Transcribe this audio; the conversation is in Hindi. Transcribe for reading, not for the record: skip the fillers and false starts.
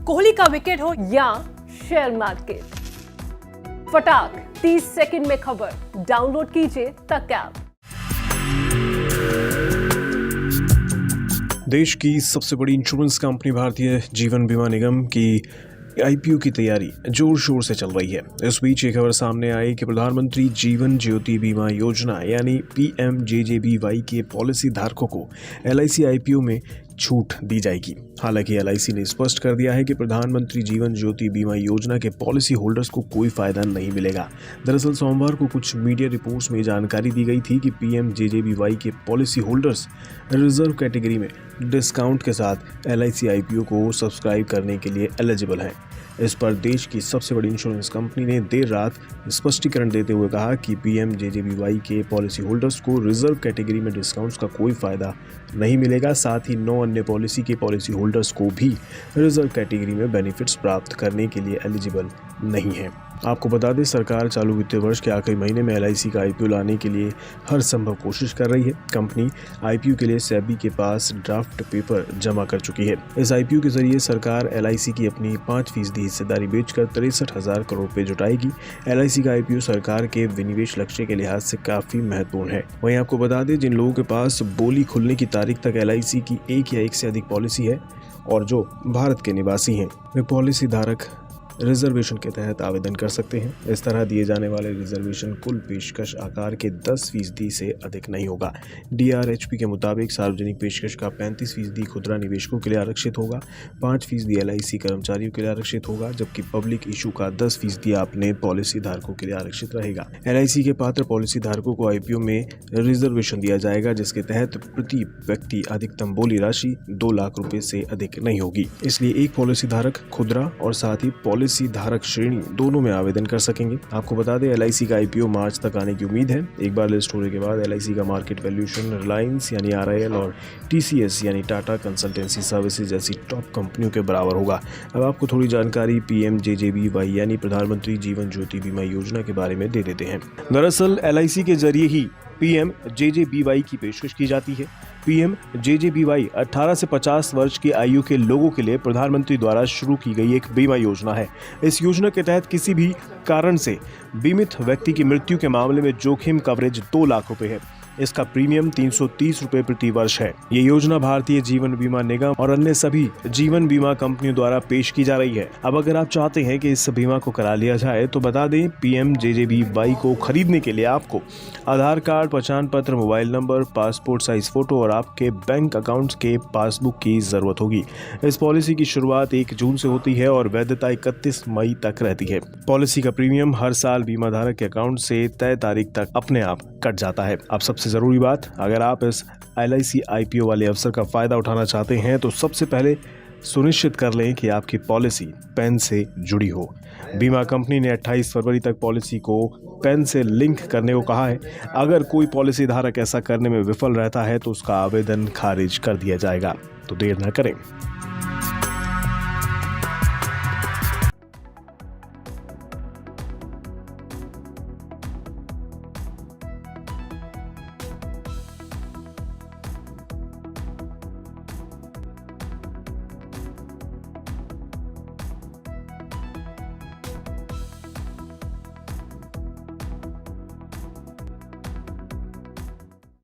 कोहली का विकेट हो या शेयर मार्केट, फटाक 30 सेकंड में खबर। डाउनलोड कीजिए तक ऐप। देश की सबसे बड़ी इंश्योरेंस कंपनी भारतीय जीवन बीमा निगम की आईपीओ की तैयारी जोर शोर से चल रही है। इस बीच एक खबर सामने आई कि प्रधानमंत्री जीवन ज्योति बीमा योजना यानी पीएमजेजेबीवाई के पॉलिसी धारकों को एलआईसी आईपीओ में छूट दी जाएगी। हालांकि एलआईसी ने स्पष्ट कर दिया है कि प्रधानमंत्री जीवन ज्योति बीमा योजना के पॉलिसी होल्डर्स को कोई फायदा नहीं मिलेगा। दरअसल सोमवार को कुछ मीडिया रिपोर्ट्स में जानकारी दी गई थी कि पीएमजेजेबीवाई के पॉलिसी होल्डर्स रिजर्व कैटेगरी में डिस्काउंट के साथ एलआईसी आईपीओ को सब्सक्राइब करने के लिए एलिजिबल हैं। इस पर देश की सबसे बड़ी इंश्योरेंस कंपनी ने देर रात स्पष्टीकरण देते हुए कहा कि पीएमजेजेबीवाई के पॉलिसी होल्डर्स को रिजर्व कैटेगरी में डिस्काउंट्स का कोई फायदा नहीं मिलेगा। साथ ही 9 अन्य पॉलिसी के पॉलिसी होल्डर्स को भी रिजर्व कैटेगरी में बेनिफिट्स प्राप्त करने के लिए एलिजिबल नहीं है। आपको बता दें, सरकार चालू वित्तीय वर्ष के आखिरी महीने में एलआईसी का आईपीओ लाने के लिए हर संभव कोशिश कर रही है। कंपनी आईपीओ के लिए सेबी के पास ड्राफ्ट पेपर जमा कर चुकी है। इस आईपीओ के जरिए सरकार एलआईसी की अपनी 5% हिस्सेदारी बेचकर 63,000 करोड़ रुपए जुटाएगी। एलआईसी का आईपीओ सरकार के विनिवेश लक्ष्य के लिहाज से काफी महत्वपूर्ण है। वहीं आपको बता दें, जिन लोगों के पास बोली खुलने की तारीख तक एलआईसी की एक या एक से अधिक पॉलिसी है और जो भारत के निवासी हैं, वे पॉलिसी धारक रिजर्वेशन के तहत आवेदन कर सकते हैं। इस तरह दिए जाने वाले रिजर्वेशन कुल पेशकश आकार के 10% से अधिक नहीं होगा। डीआरएचपी के मुताबिक सार्वजनिक पेशकश का 35% खुदरा निवेशकों के लिए आरक्षित होगा, 5% एलआईसी कर्मचारियों के लिए आरक्षित होगा, जबकि पब्लिक इशू का 10% अपने पॉलिसी धारकों के लिए आरक्षित रहेगा। एलआईसी के पात्र पॉलिसी धारकों को आईपीओ में रिजर्वेशन दिया जाएगा, जिसके तहत प्रति व्यक्ति अधिकतम बोली राशि 2 लाख रुपए से अधिक नहीं होगी। इसलिए एक पॉलिसी धारक खुदरा और साथ ही पॉलिसी धारक श्रेणी दोनों में आवेदन कर सकेंगे। आपको बता दें, एलआईसी का आईपीओ मार्च तक आने की उम्मीद है। एक बार लिस्ट होने के बाद एलआईसी का मार्केट वैल्यूएशन रिलायंस यानी आरआईएल और टीसीएस यानी टाटा कंसल्टेंसी सर्विसेज जैसी टॉप कंपनियों के बराबर होगा। अब आपको थोड़ी जानकारी पीएमजेजेबीवाई यानी प्रधानमंत्री जीवन ज्योति बीमा योजना के बारे में दे देते हैं। दरअसल एलआईसी के जरिए ही पीएमजेजेबीवाई की पेशकश की जाती है। पीएमजेजेबीवाई 18 से 50 वर्ष की आयु के लोगों के लिए प्रधानमंत्री द्वारा शुरू की गई एक बीमा योजना है। इस योजना के तहत किसी भी कारण से बीमित व्यक्ति की मृत्यु के मामले में जोखिम कवरेज 2 लाख रुपए है। इसका प्रीमियम 330 रुपए प्रति वर्ष है। ये योजना भारतीय जीवन बीमा निगम और अन्य सभी जीवन बीमा कंपनियों द्वारा पेश की जा रही है। अब अगर आप चाहते हैं कि इस बीमा को करा लिया जाए तो बता दें, पीएमजेजेबीवाई को खरीदने के लिए आपको आधार कार्ड, पहचान पत्र, mobile number, passport size photo और आपके बैंक अकाउंट्स के पासबुक की जरूरत होगी। इस पॉलिसी की शुरुआत 1 जून से होती है और वैधता 31 मई तक रहती है। पॉलिसी का प्रीमियम हर साल बीमा धारक के अकाउंट से तय तारीख तक अपने आप कट जाता है। अब सबसे जरूरी बात, अगर आप इस एलआईसी आईपीओ वाले अवसर का फायदा उठाना चाहते हैं तो सबसे पहले सुनिश्चित कर लें कि आपकी पॉलिसी पैन से जुड़ी हो। बीमा कंपनी ने 28 फरवरी तक पॉलिसी को पैन से लिंक करने को कहा है। अगर कोई पॉलिसी धारक ऐसा करने में विफल रहता है तो उसका आवेदन खारिज कर दिया जाएगा। तो देर न करें।